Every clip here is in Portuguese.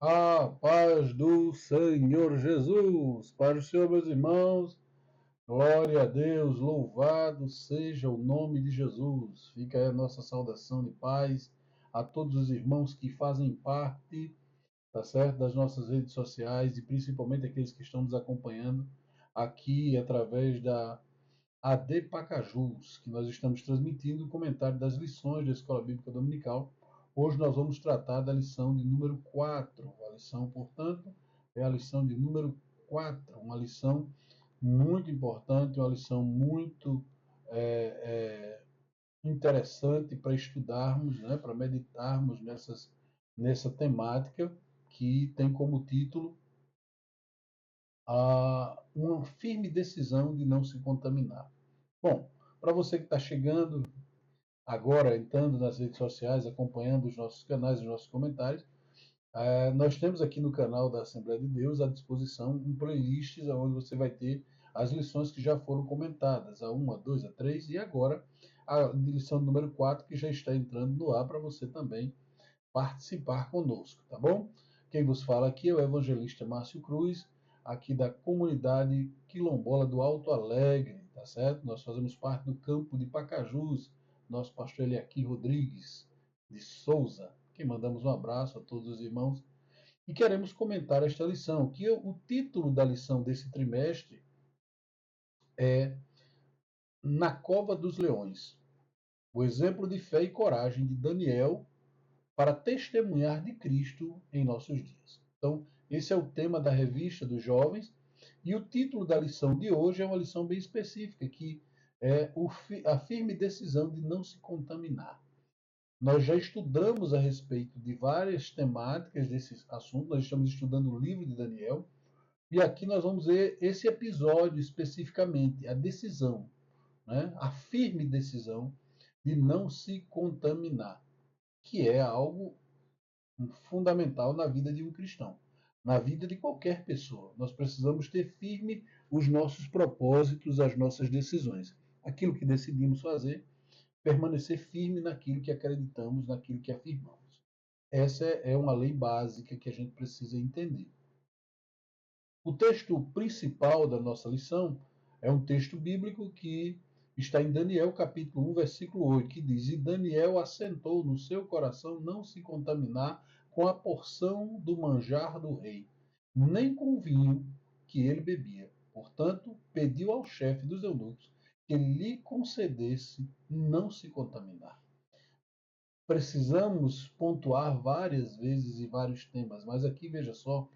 A paz do Senhor Jesus, para o Senhor, meus irmãos, glória a Deus, louvado seja o nome de Jesus. Fica aí a nossa saudação de paz a todos os irmãos que fazem parte, tá certo, das nossas redes sociais e principalmente aqueles que estão nos acompanhando aqui através da AD Pacajus, que nós estamos transmitindo o comentário das lições da Escola Bíblica Dominical. Hoje nós vamos tratar da lição de número 4. A lição, portanto, é a lição de número 4, uma lição muito importante, uma lição muito interessante para estudarmos, né, para meditarmos nessa temática que tem como título uma firme decisão de não se contaminar. Bom, para você que está chegando agora, entrando nas redes sociais, acompanhando os nossos canais, os nossos comentários, nós temos aqui no canal da Assembleia de Deus à disposição um playlist onde você vai ter as lições que já foram comentadas, a 1, a 2, a 3 e agora a lição número 4 que já está entrando no ar para você também participar conosco, tá bom? Quem vos fala aqui é o evangelista Márcio Cruz, aqui da comunidade quilombola do Alto Alegre, tá certo? Nós fazemos parte do campo de Pacajus, nosso pastor Eliakim Rodrigues de Souza, que mandamos um abraço a todos os irmãos e queremos comentar esta lição, que o título da lição desse trimestre é Na Cova dos Leões, o exemplo de fé e coragem de Daniel para testemunhar de Cristo em nossos dias. Então, esse é o tema da revista dos jovens, e o título da lição de hoje é uma lição bem específica, que é a firme decisão de não se contaminar. Nós já estudamos a respeito de várias temáticas desse assunto, nós estamos estudando o livro de Daniel, e aqui nós vamos ver esse episódio especificamente, a decisão, né? A firme decisão de não se contaminar, que é algo fundamental na vida de um cristão, na vida de qualquer pessoa. Nós precisamos ter firme os nossos propósitos, as nossas decisões. Aquilo que decidimos fazer, permanecer firme naquilo que acreditamos, naquilo que afirmamos. Essa é uma lei básica que a gente precisa entender. O texto principal da nossa lição é um texto bíblico que está em Daniel capítulo 1, versículo 8, que diz: E Daniel assentou no seu coração não se contaminar com a porção do manjar do rei, nem com o vinho que ele bebia. Portanto, pediu ao chefe dos eunucos que lhe concedesse não se contaminar. Precisamos pontuar várias vezes e vários temas, mas aqui veja só,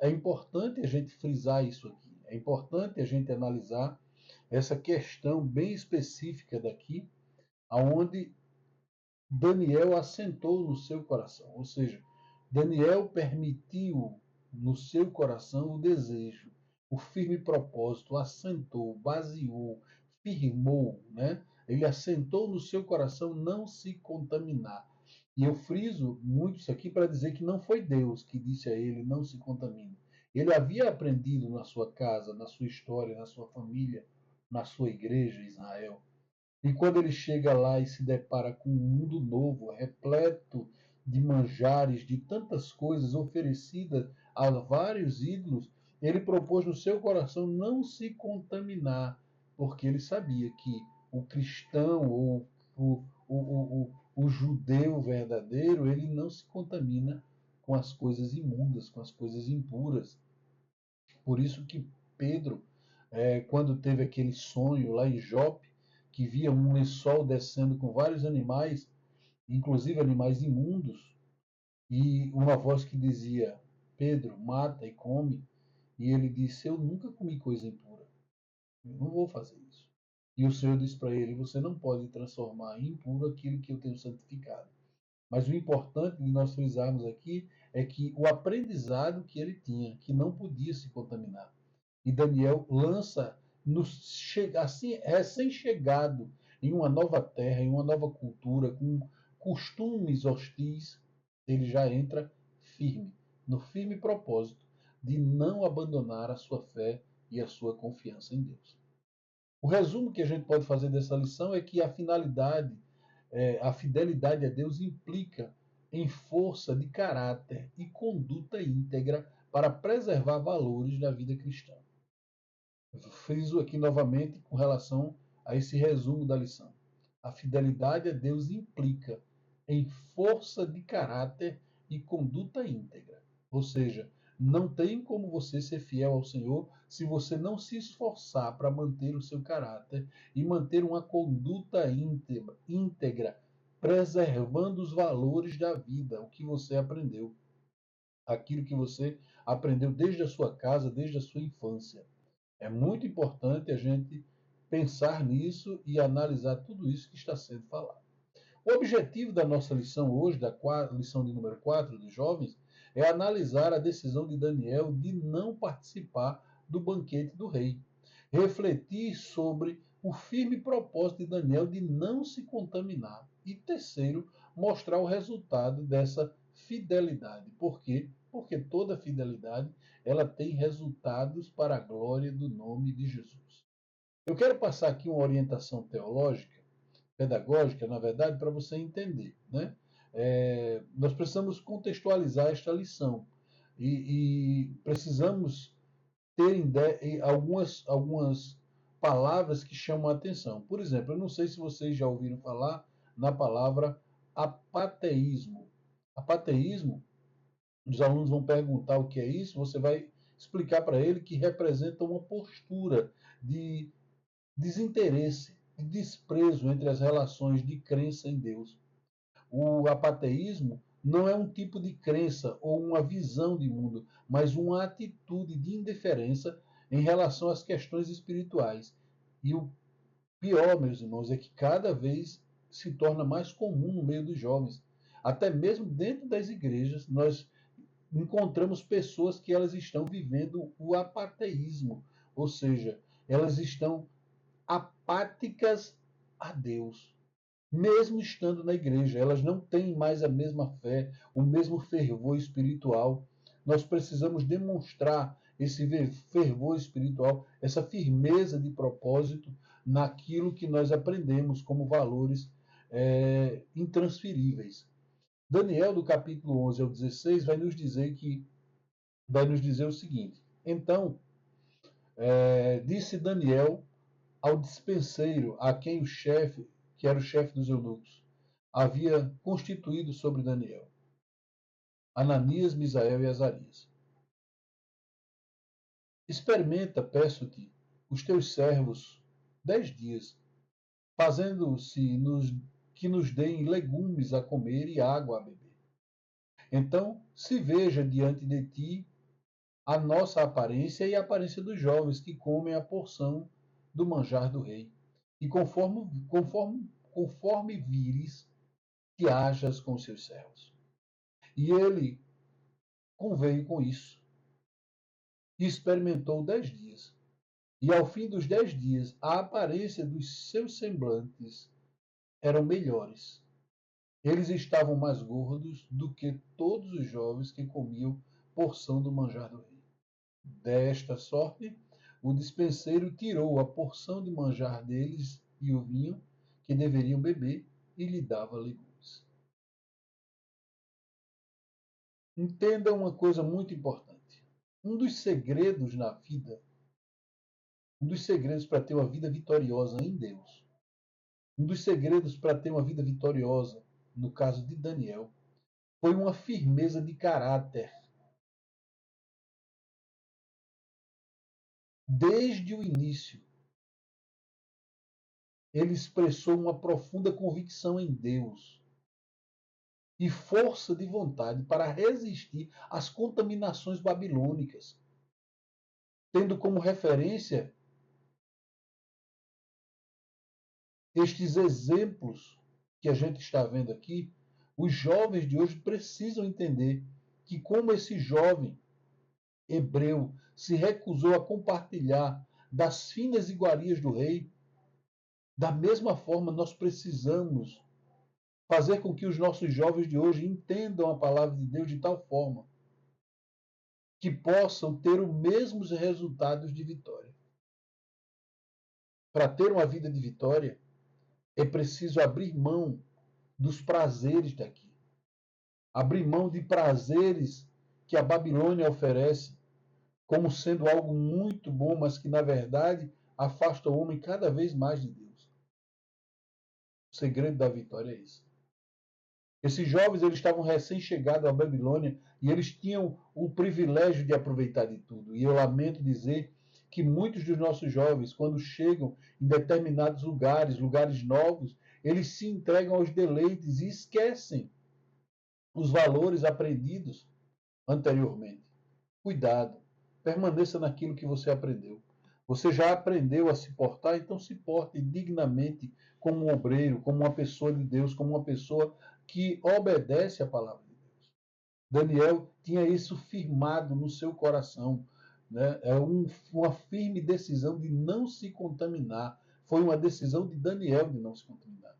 é importante a gente frisar isso aqui, é importante a gente analisar essa questão bem específica daqui, aonde Daniel assentou no seu coração, ou seja, Daniel permitiu no seu coração o desejo, o firme propósito, assentou, baseou, firmou, né? Ele assentou no seu coração não se contaminar. E eu friso muito isso aqui para dizer que não foi Deus que disse a ele não se contamine. Ele havia aprendido na sua casa, na sua história, na sua família, na sua igreja, Israel. E quando ele chega lá e se depara com um mundo novo, repleto de manjares, de tantas coisas oferecidas a vários ídolos, ele propôs no seu coração não se contaminar, porque ele sabia que o cristão ou o judeu verdadeiro, ele não se contamina com as coisas imundas, com as coisas impuras. Por isso que Pedro, quando teve aquele sonho lá em Jope, que via um lençol descendo com vários animais, inclusive animais imundos, e uma voz que dizia: Pedro, mata e come. E ele disse: Eu nunca comi coisa impura. Eu não vou fazer isso. E o Senhor disse para ele: Você não pode transformar em impuro aquilo que eu tenho santificado. Mas o importante de nós frisarmos aqui é que o aprendizado que ele tinha, que não podia se contaminar. E Daniel lança, assim, recém-chegado em uma nova terra, em uma nova cultura, com costumes hostis, ele já entra firme, no firme propósito de não abandonar a sua fé e a sua confiança em Deus. O resumo que a gente pode fazer dessa lição é que a finalidade, a fidelidade a Deus implica em força de caráter e conduta íntegra para preservar valores da vida cristã. Friso aqui novamente com relação a esse resumo da lição. A fidelidade a Deus implica em força de caráter e conduta íntegra. Ou seja, não tem como você ser fiel ao Senhor se você não se esforçar para manter o seu caráter e manter uma conduta íntegra, preservando os valores da vida, o que você aprendeu, aquilo que você aprendeu desde a sua casa, desde a sua infância. É muito importante a gente pensar nisso e analisar tudo isso que está sendo falado. O objetivo da nossa lição hoje, da lição de número 4 dos jovens, é analisar a decisão de Daniel de não participar do banquete do rei. Refletir sobre o firme propósito de Daniel de não se contaminar. E terceiro, mostrar o resultado dessa fidelidade. Por quê? Porque toda fidelidade ela tem resultados para a glória do nome de Jesus. Eu quero passar aqui uma orientação teológica, pedagógica, na verdade, para você entender. Né? Nós precisamos contextualizar esta lição e precisamos ter algumas palavras que chamam a atenção. Por exemplo, eu não sei se vocês já ouviram falar na palavra apateísmo. Apateísmo, os alunos vão perguntar o que é isso, você vai explicar para ele que representa uma postura de desinteresse, de desprezo entre as relações de crença em Deus. O apateísmo não é um tipo de crença ou uma visão de mundo, mas uma atitude de indiferença em relação às questões espirituais. E o pior, meus irmãos, é que cada vez se torna mais comum no meio dos jovens. Até mesmo dentro das igrejas, nós encontramos pessoas que elas estão vivendo o apateísmo, ou seja, elas estão apáticas a Deus. Mesmo estando na igreja, elas não têm mais a mesma fé, o mesmo fervor espiritual. Nós precisamos demonstrar esse fervor espiritual, essa firmeza de propósito naquilo que nós aprendemos como valores intransferíveis. Daniel, do capítulo 11 ao 16, vai nos dizer o seguinte: então, disse Daniel ao dispenseiro, a quem o chefe, que era o chefe dos eunucos, havia constituído sobre Daniel, Ananias, Misael e Azarias. Experimenta, peço-te, os teus servos 10 dias, fazendo-se que nos deem legumes a comer e água a beber. Então se veja diante de ti a nossa aparência e a aparência dos jovens que comem a porção do manjar do rei. E conforme vires, que hajas com seus servos. E ele conveio com isso. E experimentou 10 dias. E ao fim dos 10 dias, a aparência dos seus semblantes eram melhores. Eles estavam mais gordos do que todos os jovens que comiam porção do manjar do rei. Desta sorte, o dispenseiro tirou a porção de manjar deles e o vinho que deveriam beber e lhe dava legumes. Entenda uma coisa muito importante. Um dos segredos na vida, um dos segredos para ter uma vida vitoriosa em Deus, um dos segredos para ter uma vida vitoriosa, no caso de Daniel, foi uma firmeza de caráter. Desde o início, ele expressou uma profunda convicção em Deus e força de vontade para resistir às contaminações babilônicas, tendo como referência estes exemplos que a gente está vendo aqui. Os jovens de hoje precisam entender que, como esse jovem hebreu se recusou a compartilhar das finas iguarias do rei, da mesma forma nós precisamos fazer com que os nossos jovens de hoje entendam a palavra de Deus de tal forma que possam ter os mesmos resultados de vitória. Para ter uma vida de vitória, é preciso abrir mão dos prazeres daqui. abrir mão de prazeres que a Babilônia oferece, como sendo algo muito bom, mas que na verdade afasta o homem cada vez mais de Deus. O segredo da vitória é isso. Esses jovens eles estavam recém-chegados à Babilônia e eles tinham o privilégio de aproveitar de tudo. E eu lamento dizer que muitos dos nossos jovens, quando chegam em determinados lugares, lugares novos, eles se entregam aos deleites e esquecem os valores aprendidos anteriormente. Cuidado, permaneça naquilo que você aprendeu. Você já aprendeu a se portar, então se porte dignamente como um obreiro, como uma pessoa de Deus, como uma pessoa que obedece à palavra de Deus. Daniel tinha isso firmado no seu coração. Né? Uma firme decisão de não se contaminar. Foi uma decisão de Daniel de não se contaminar.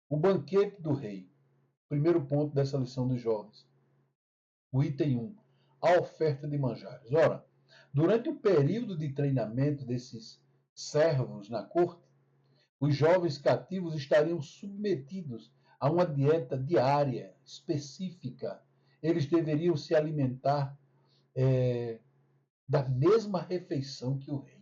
O banquete do rei. Primeiro ponto dessa lição dos jovens. O item 1. A oferta de manjares. Ora, durante o período de treinamento desses servos na corte, os jovens cativos estariam submetidos a uma dieta diária específica. Eles deveriam se alimentar da mesma refeição que o rei.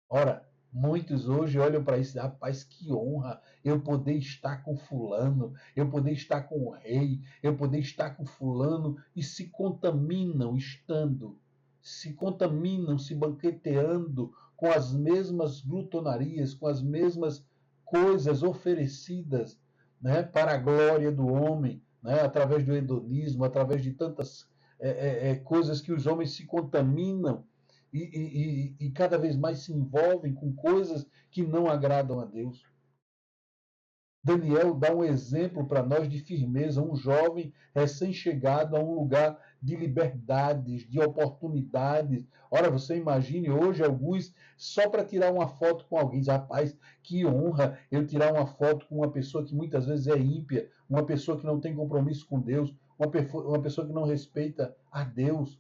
Ora, muitos hoje olham para isso, rapaz, que honra eu poder estar com fulano, eu poder estar com o rei, eu poder estar com fulano, e se contaminam se contaminam, se banqueteando com as mesmas glutonarias, com as mesmas coisas oferecidas, né, para a glória do homem, né, através do hedonismo, através de tantas coisas que os homens se contaminam e cada vez mais se envolvem com coisas que não agradam a Deus. Daniel dá um exemplo para nós de firmeza, um jovem recém-chegado a um lugar de liberdades, de oportunidades. Ora, você imagine hoje alguns só para tirar uma foto com alguém. Rapaz, que honra eu tirar uma foto com uma pessoa que muitas vezes é ímpia, uma pessoa que não tem compromisso com Deus, uma pessoa que não respeita a Deus.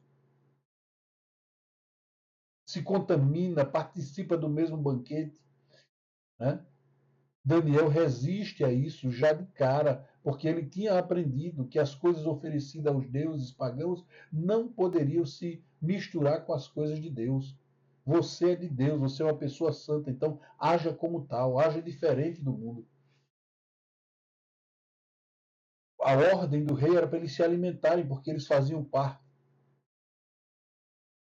Se contamina, participa do mesmo banquete. Né? Daniel resiste a isso já de cara, porque ele tinha aprendido que as coisas oferecidas aos deuses pagãos não poderiam se misturar com as coisas de Deus. Você é de Deus, você é uma pessoa santa, então haja como tal, haja diferente do mundo. A ordem do rei era para eles se alimentarem, porque eles faziam parte.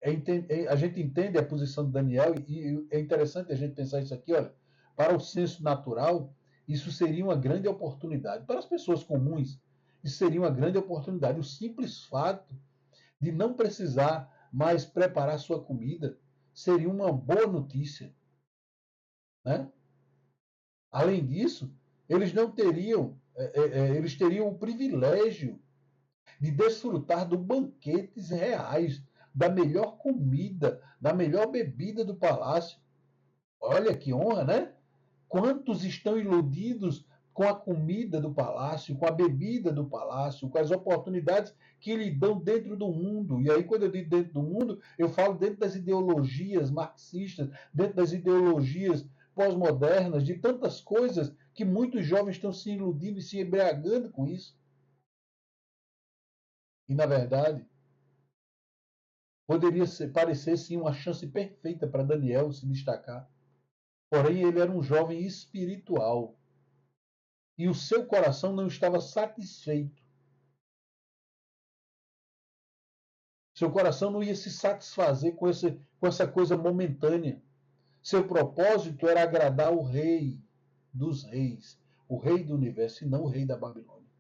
A gente entende a posição de Daniel e é interessante a gente pensar isso aqui, olha, para o senso natural, isso seria uma grande oportunidade. Para as pessoas comuns, isso seria uma grande oportunidade. O simples fato de não precisar mais preparar sua comida seria uma boa notícia. Né? Além disso, eles não teriam, eles teriam o privilégio de desfrutar de banquetes reais, da melhor comida, da melhor bebida do palácio. Olha que honra, né? Quantos estão iludidos com a comida do palácio, com a bebida do palácio, com as oportunidades que lhe dão dentro do mundo. E aí, quando eu digo dentro do mundo, eu falo dentro das ideologias marxistas, dentro das ideologias pós-modernas, de tantas coisas que muitos jovens estão se iludindo e se embriagando com isso. E, na verdade, poderia parecer sim uma chance perfeita para Daniel se destacar. Porém, ele era um jovem espiritual e o seu coração não estava satisfeito. Seu coração não ia se satisfazer com essa coisa momentânea. Seu propósito era agradar o rei dos reis, o rei do universo, e não o rei da Babilônia.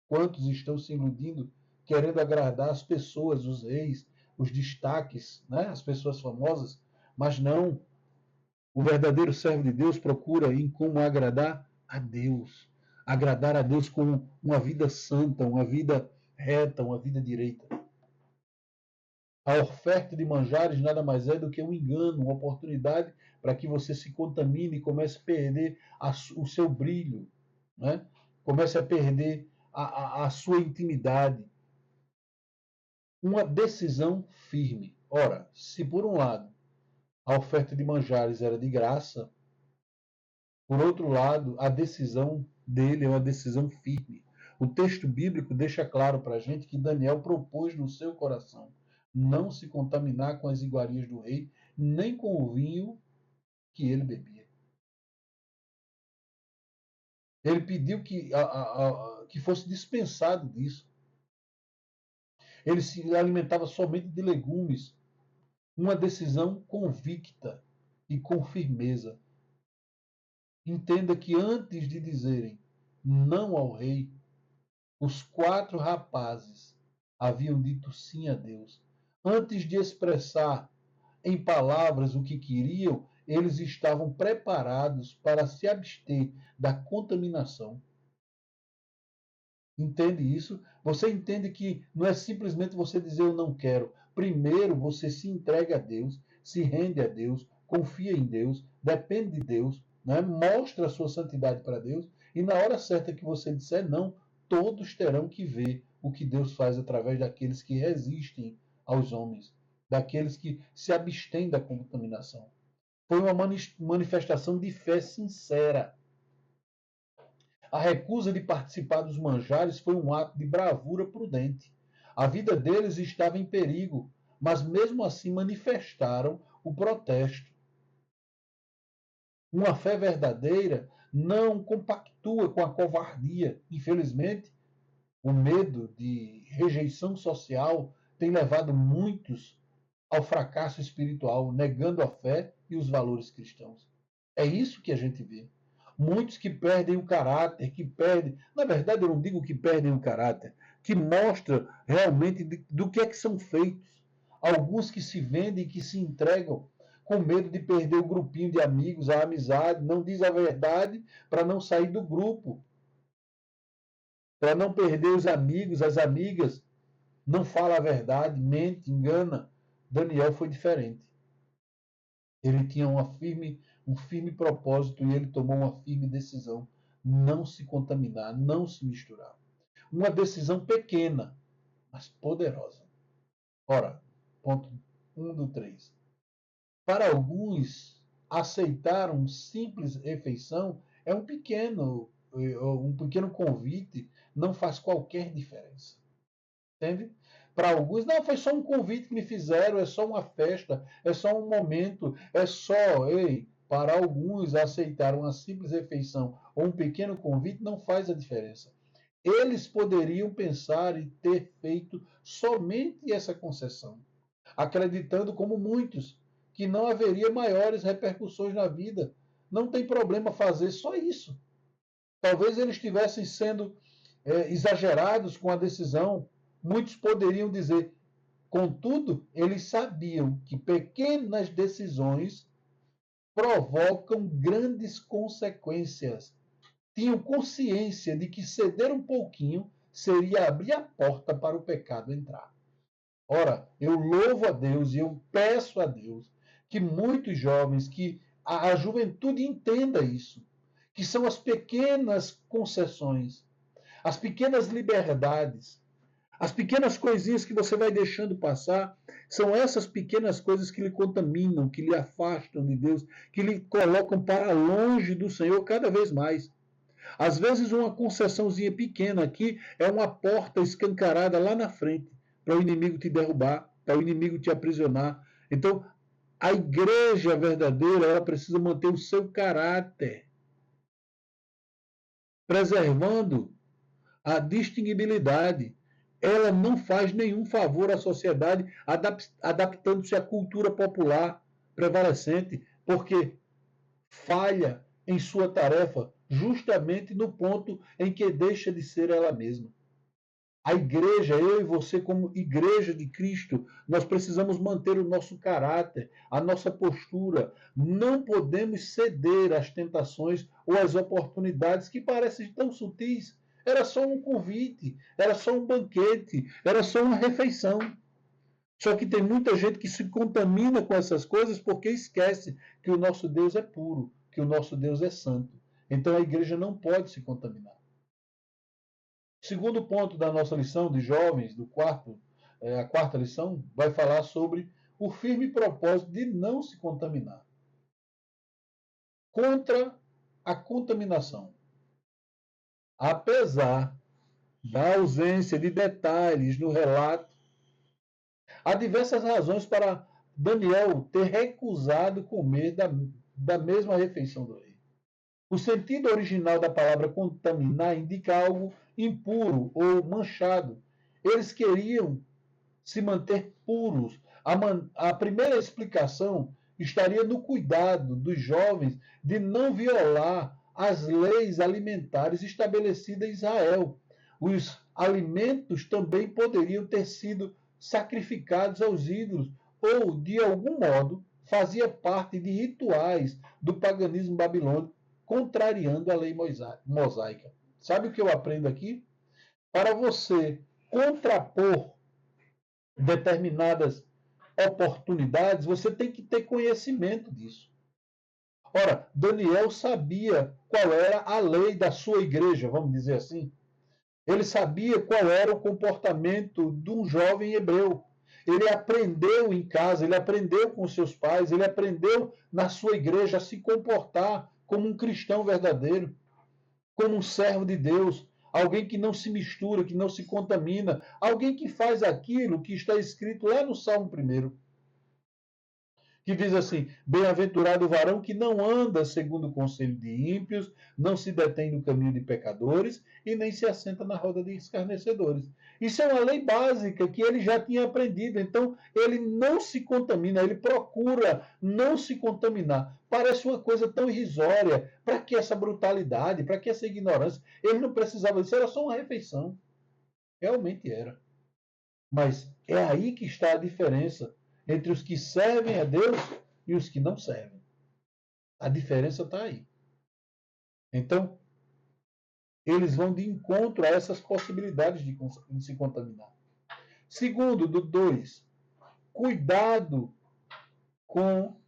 Quantos estão se iludindo, querendo agradar as pessoas, os reis, os destaques, né? As pessoas famosas, mas não. O verdadeiro servo de Deus procura em como agradar a Deus. Agradar a Deus com uma vida santa, uma vida reta, uma vida direita. A oferta de manjares nada mais é do que um engano, uma oportunidade para que você se contamine e comece a perder o seu brilho, né? Comece a perder a sua intimidade. Uma decisão firme. Ora, se por um lado a oferta de manjares era de graça, por outro lado, a decisão dele é uma decisão firme. O texto bíblico deixa claro para a gente que Daniel propôs no seu coração não se contaminar com as iguarias do rei, nem com o vinho que ele bebia. Ele pediu que fosse dispensado disso. Ele se alimentava somente de legumes. Uma decisão convicta e com firmeza. Entenda que antes de dizerem não ao rei, os 4 rapazes haviam dito sim a Deus. Antes de expressar em palavras o que queriam, eles estavam preparados para se abster da contaminação. Entende isso? Você entende que não é simplesmente você dizer eu não quero. Primeiro você se entrega a Deus, se rende a Deus, confia em Deus, depende de Deus, né? Mostra a sua santidade para Deus, e na hora certa que você disser não, todos terão que ver o que Deus faz através daqueles que resistem aos homens, daqueles que se abstêm da contaminação. Foi uma manifestação de fé sincera. A recusa de participar dos manjares foi um ato de bravura prudente. A vida deles estava em perigo, mas mesmo assim manifestaram o protesto. Uma fé verdadeira não compactua com a covardia. Infelizmente, o medo de rejeição social tem levado muitos ao fracasso espiritual, negando a fé e os valores cristãos. É isso que a gente vê. Muitos que perdem o caráter, que perdem. Na verdade, eu não digo que perdem o caráter, que mostra realmente do que é que são feitos. Alguns que se vendem, que se entregam com medo de perder o grupinho de amigos, a amizade, não diz a verdade para não sair do grupo, para não perder os amigos, as amigas, não fala a verdade, mente, engana. Daniel foi diferente. Ele tinha um firme propósito e ele tomou uma firme decisão: não se contaminar, não se misturar. Uma decisão pequena, mas poderosa. Ora, ponto 1 do 3. Para alguns, aceitar uma simples refeição é um pequeno convite, não faz qualquer diferença. Entende? Para alguns, não, foi só um convite que me fizeram, é só uma festa, é só um momento, é só. Ei, para alguns, aceitar uma simples refeição ou um pequeno convite não faz a diferença. Eles poderiam pensar e ter feito somente essa concessão, acreditando, como muitos, que não haveria maiores repercussões na vida. Não tem problema fazer só isso. Talvez eles estivessem sendo exagerados com a decisão. Muitos poderiam dizer, contudo, eles sabiam que pequenas decisões provocam grandes consequências. Tinham consciência de que ceder um pouquinho seria abrir a porta para o pecado entrar. Ora, eu louvo a Deus e eu peço a Deus que muitos jovens, que a juventude entenda isso, que são as pequenas concessões, as pequenas liberdades, as pequenas coisinhas que você vai deixando passar, são essas pequenas coisas que lhe contaminam, que lhe afastam de Deus, que lhe colocam para longe do Senhor cada vez mais. Às vezes uma concessãozinha pequena aqui é uma porta escancarada lá na frente para o inimigo te derrubar, para o inimigo te aprisionar. Então, a igreja verdadeira, ela precisa manter o seu caráter, preservando a distinguibilidade. Ela não faz nenhum favor à sociedade, adaptando-se à cultura popular prevalecente, porque falha em sua tarefa justamente no ponto em que deixa de ser ela mesma. A igreja, eu e você, como igreja de Cristo, nós precisamos manter o nosso caráter, a nossa postura. Não podemos ceder às tentações ou às oportunidades que parecem tão sutis. Era só um convite, era só um banquete, era só uma refeição. Só que tem muita gente que se contamina com essas coisas porque esquece que o nosso Deus é puro, que o nosso Deus é santo. Então a igreja não pode se contaminar. Segundo ponto da nossa lição de jovens, a quarta lição, vai falar sobre o firme propósito de não se contaminar. Contra a contaminação. Apesar da ausência de detalhes no relato, há diversas razões para Daniel ter recusado comer da mesma refeição do rei. O sentido original da palavra contaminar indica algo impuro ou manchado. Eles queriam se manter puros. A primeira explicação estaria no cuidado dos jovens de não violar as leis alimentares estabelecidas em Israel. Os alimentos também poderiam ter sido sacrificados aos ídolos ou, de algum modo, fazia parte de rituais do paganismo babilônico, contrariando a lei mosaica. Sabe o que eu aprendo aqui? Para você contrapor determinadas oportunidades, você tem que ter conhecimento disso. Ora, Daniel sabia qual era a lei da sua igreja, vamos dizer assim. Ele sabia qual era o comportamento de um jovem hebreu. Ele aprendeu em casa, ele aprendeu com seus pais, ele aprendeu na sua igreja a se comportar como um cristão verdadeiro, como um servo de Deus, alguém que não se mistura, que não se contamina, alguém que faz aquilo que está escrito lá no Salmo 1, que diz assim: bem-aventurado o varão que não anda segundo o conselho de ímpios, não se detém no caminho de pecadores e nem se assenta na roda de escarnecedores. Isso é uma lei básica que ele já tinha aprendido, então ele não se contamina, ele procura não se contaminar. Parece uma coisa tão irrisória. Para que essa brutalidade? Para que essa ignorância? Ele não precisava disso, era só uma refeição. Realmente era. Mas é aí que está a diferença entre os que servem a Deus e os que não servem. A diferença está aí. Então, eles vão de encontro a essas possibilidades de se contaminar. Segundo, do 2, cuidado com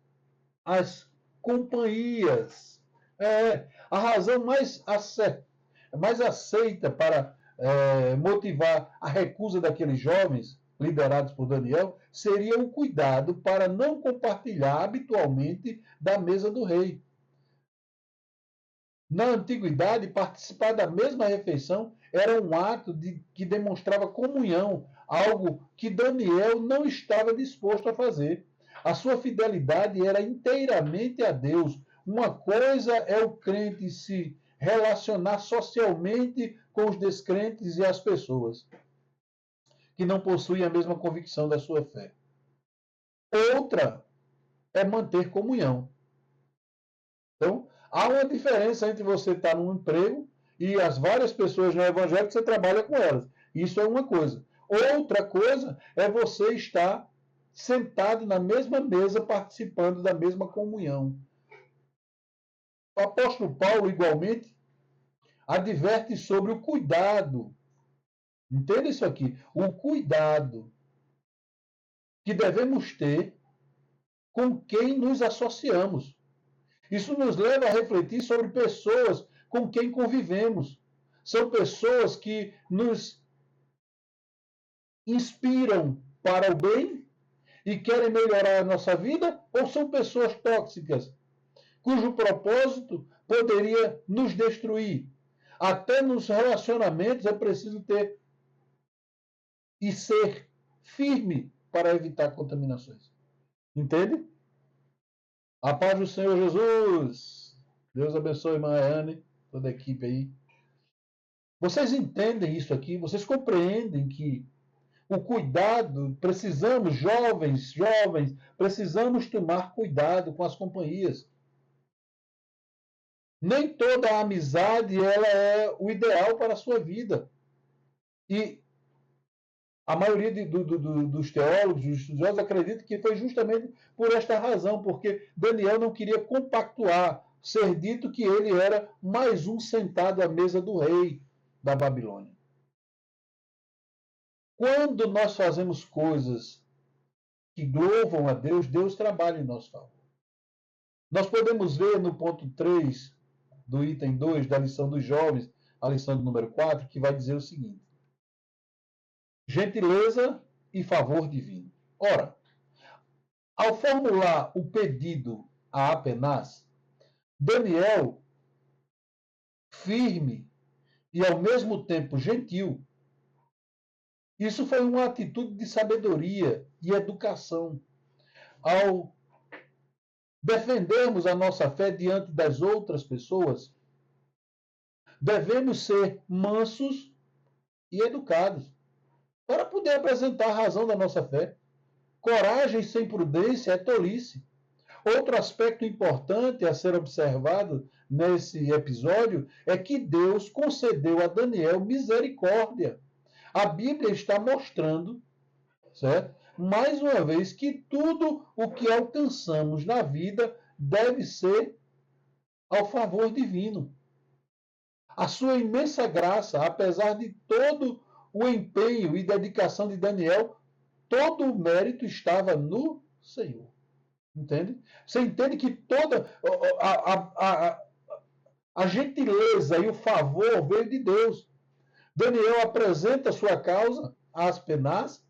as companhias. A razão mais aceita para motivar a recusa daqueles jovens liderados por Daniel seria o cuidado para não compartilhar habitualmente da mesa do rei. Na antiguidade, participar da mesma refeição era um ato que demonstrava comunhão, algo que Daniel não estava disposto a fazer. A sua fidelidade era inteiramente a Deus. Uma coisa é o crente se relacionar socialmente com os descrentes e as pessoas que não possuem a mesma convicção da sua fé. Outra é manter comunhão. Então, há uma diferença entre você estar num emprego e as várias pessoas no evangelho que você trabalha com elas. Isso é uma coisa. Outra coisa é você estar sentado na mesma mesa, participando da mesma comunhão. O apóstolo Paulo, igualmente, adverte sobre o cuidado. Entenda isso aqui. O cuidado que devemos ter com quem nos associamos. Isso nos leva a refletir sobre pessoas com quem convivemos. São pessoas que nos inspiram para o bem e querem melhorar a nossa vida, ou são pessoas tóxicas, cujo propósito poderia nos destruir. Até nos relacionamentos é preciso ter e ser firme para evitar contaminações. Entende? A paz do Senhor Jesus. Deus abençoe, irmã Anne, toda a equipe aí. Vocês entendem isso aqui? Vocês compreendem que o cuidado, precisamos, jovens, precisamos tomar cuidado com as companhias. Nem toda a amizade ela é o ideal para a sua vida. E a maioria dos teólogos, dos estudiosos, acredita que foi justamente por esta razão, porque Daniel não queria compactuar, ser dito que ele era mais um sentado à mesa do rei da Babilônia. Quando nós fazemos coisas que louvam a Deus, Deus trabalha em nosso favor. Nós podemos ver no ponto 3 do item 2 da lição dos jovens, a lição do número 4, que vai dizer o seguinte: gentileza e favor divino. Ora, ao formular o pedido a Apenas, Daniel, firme e ao mesmo tempo gentil. Isso foi uma atitude de sabedoria e educação. Ao defendermos a nossa fé diante das outras pessoas, devemos ser mansos e educados para poder apresentar a razão da nossa fé. Coragem sem prudência é tolice. Outro aspecto importante a ser observado nesse episódio é que Deus concedeu a Daniel misericórdia. A Bíblia está mostrando, certo? Mais uma vez, que tudo o que alcançamos na vida deve ser ao favor divino. A sua imensa graça, apesar de todo o empenho e dedicação de Daniel, todo o mérito estava no Senhor. Entende? Você entende que toda a gentileza e o favor veio de Deus. Daniel apresenta sua causa às penas,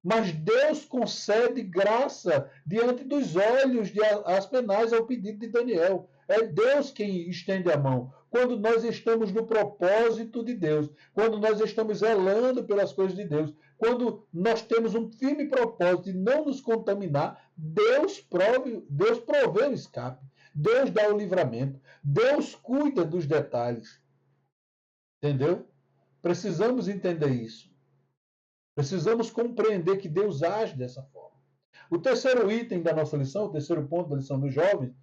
mas Deus concede graça diante dos olhos de Aspenaz ao pedido de Daniel. É Deus quem estende a mão. Quando nós estamos no propósito de Deus, quando nós estamos zelando pelas coisas de Deus, quando nós temos um firme propósito de não nos contaminar, Deus provê o escape. Deus dá o livramento. Deus cuida dos detalhes. Entendeu? Precisamos entender isso. Precisamos compreender que Deus age dessa forma. O terceiro item da nossa lição, o terceiro ponto da lição dos jovens,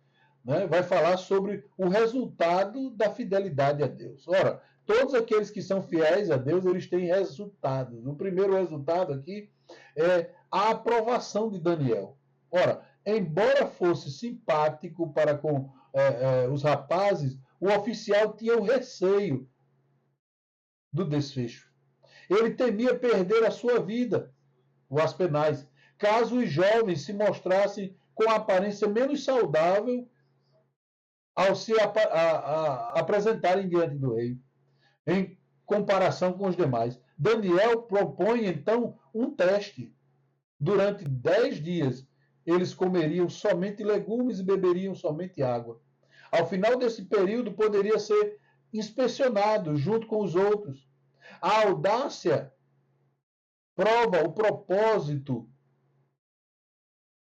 né, vai falar sobre o resultado da fidelidade a Deus. Ora, todos aqueles que são fiéis a Deus, eles têm resultados. O primeiro resultado aqui é a aprovação de Daniel. Ora, embora fosse simpático para com os rapazes, o oficial tinha o receio do desfecho. Ele temia perder a sua vida, o Aspenaz, caso os jovens se mostrassem com a aparência menos saudável ao se apresentarem diante do rei, em comparação com os demais. Daniel propõe, então, um teste. Durante 10 dias, eles comeriam somente legumes e beberiam somente água. Ao final desse período, poderia ser inspecionado junto com os outros. A audácia prova o propósito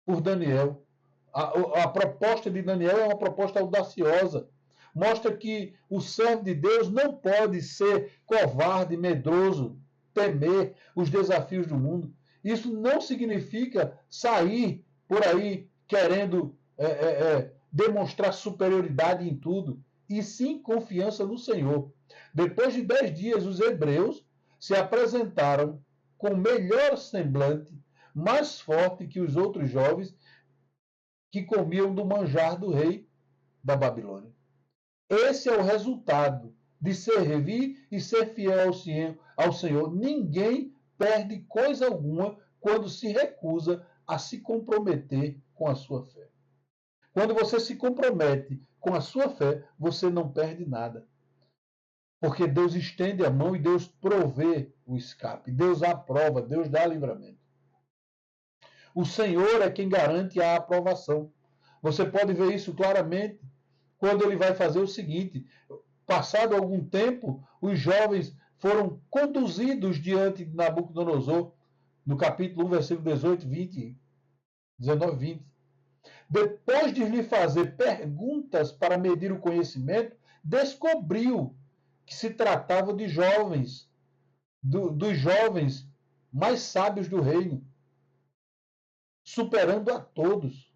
por Daniel. A proposta de Daniel é uma proposta audaciosa. Mostra que o servo de Deus não pode ser covarde, medroso, temer os desafios do mundo. Isso não significa sair por aí querendo demonstrar superioridade em tudo, e sim confiança no Senhor. Depois de 10 dias, os hebreus se apresentaram com melhor semblante, mais forte que os outros jovens que comiam do manjar do rei da Babilônia. Esse é o resultado de servir e ser fiel ao Senhor. Ninguém perde coisa alguma quando se recusa a se comprometer com a sua fé. Quando você se compromete com a sua fé, você não perde nada. Porque Deus estende a mão e Deus provê o escape. Deus aprova, Deus dá livramento. O Senhor é quem garante a aprovação. Você pode ver isso claramente quando ele vai fazer o seguinte: passado algum tempo, os jovens foram conduzidos diante de Nabucodonosor, no capítulo 1, versículo 18, 20, 19, 20. Depois de lhe fazer perguntas para medir o conhecimento, descobriu que se tratava de jovens, dos jovens mais sábios do reino, superando a todos.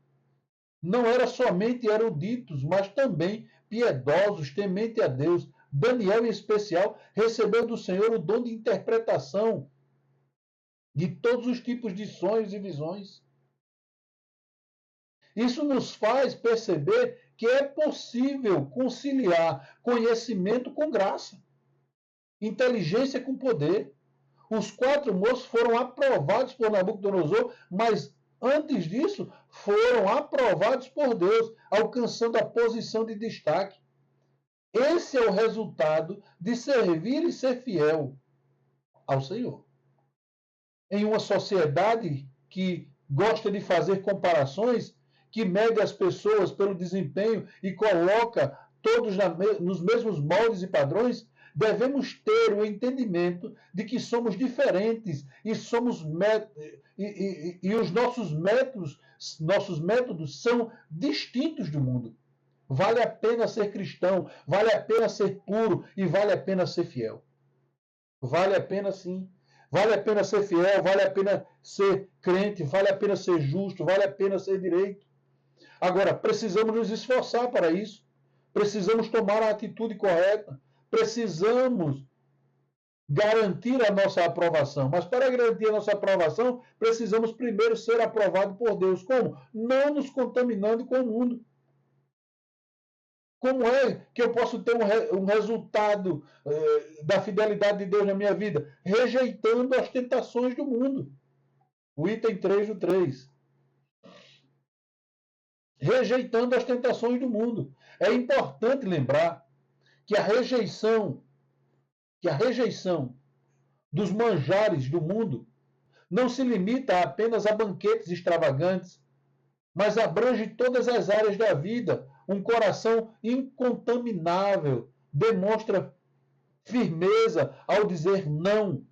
Não eram somente eruditos, mas também piedosos, temente a Deus. Daniel, em especial, recebeu do Senhor o dom de interpretação de todos os tipos de sonhos e visões. Isso nos faz perceber que é possível conciliar conhecimento com graça, inteligência com poder. Os 4 moços foram aprovados por Nabucodonosor, mas antes disso foram aprovados por Deus, alcançando a posição de destaque. Esse é o resultado de servir e ser fiel ao Senhor. Em uma sociedade que gosta de fazer comparações, que mede as pessoas pelo desempenho e coloca todos nos mesmos moldes e padrões, devemos ter o entendimento de que somos diferentes e os nossos métodos são distintos do mundo. Vale a pena ser cristão, vale a pena ser puro e vale a pena ser fiel. Vale a pena sim. Vale a pena ser fiel, vale a pena ser crente, vale a pena ser justo, vale a pena ser direito. Agora, precisamos nos esforçar para isso. Precisamos tomar a atitude correta. Precisamos garantir a nossa aprovação. Mas para garantir a nossa aprovação, precisamos primeiro ser aprovados por Deus. Como? Não nos contaminando com o mundo. Como é que eu posso ter um resultado da fidelidade de Deus na minha vida? Rejeitando as tentações do mundo. O item 3 do 3. Rejeitando as tentações do mundo. É importante lembrar que a rejeição dos manjares do mundo não se limita apenas a banquetes extravagantes, mas abrange todas as áreas da vida. Um coração incontaminável demonstra firmeza ao dizer não.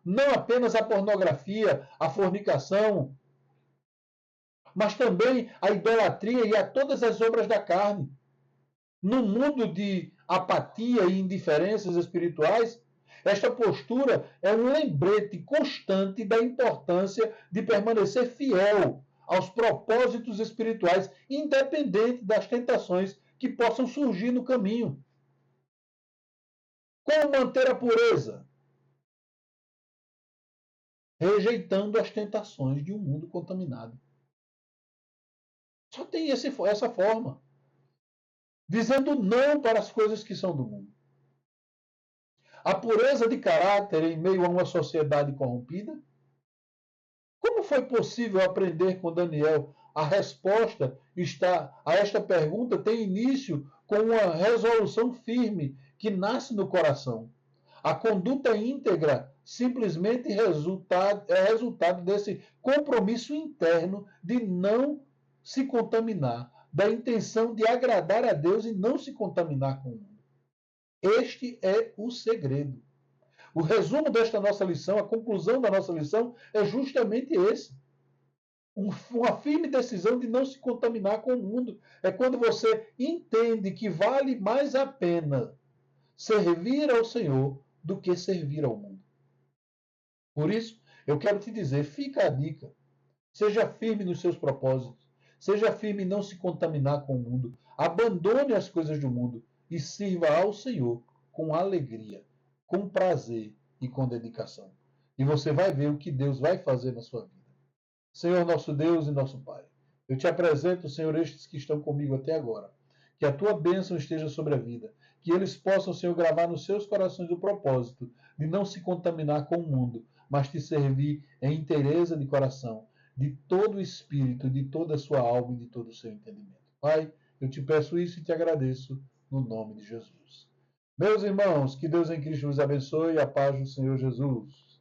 Não apenas à pornografia, à fornicação, mas também à idolatria e a todas as obras da carne. No mundo de apatia e indiferenças espirituais, esta postura é um lembrete constante da importância de permanecer fiel aos propósitos espirituais, independente das tentações que possam surgir no caminho. Como manter a pureza? Rejeitando as tentações de um mundo contaminado. Só tem essa forma. Dizendo não para as coisas que são do mundo. A pureza de caráter em meio a uma sociedade corrompida? Como foi possível aprender com Daniel? A resposta a esta pergunta tem início com uma resolução firme que nasce no coração. A conduta íntegra simplesmente é resultado desse compromisso interno de não se contaminar, da intenção de agradar a Deus e não se contaminar com o mundo. Este é o segredo. O resumo desta nossa lição, a conclusão da nossa lição é justamente esse. Uma firme decisão de não se contaminar com o mundo. É quando você entende que vale mais a pena servir ao Senhor do que servir ao mundo. Por isso, eu quero te dizer, fica a dica. Seja firme nos seus propósitos. Seja firme em não se contaminar com o mundo. Abandone as coisas do mundo e sirva ao Senhor com alegria, com prazer e com dedicação. E você vai ver o que Deus vai fazer na sua vida. Senhor nosso Deus e nosso Pai, eu te apresento, Senhor, estes que estão comigo até agora. Que a tua bênção esteja sobre a vida. Que eles possam, Senhor, gravar nos seus corações o propósito de não se contaminar com o mundo, mas te servir em inteireza de coração, de todo o espírito, de toda a sua alma e de todo o seu entendimento. Pai, eu te peço isso e te agradeço no nome de Jesus. Meus irmãos, que Deus em Cristo vos abençoe e a paz do Senhor Jesus.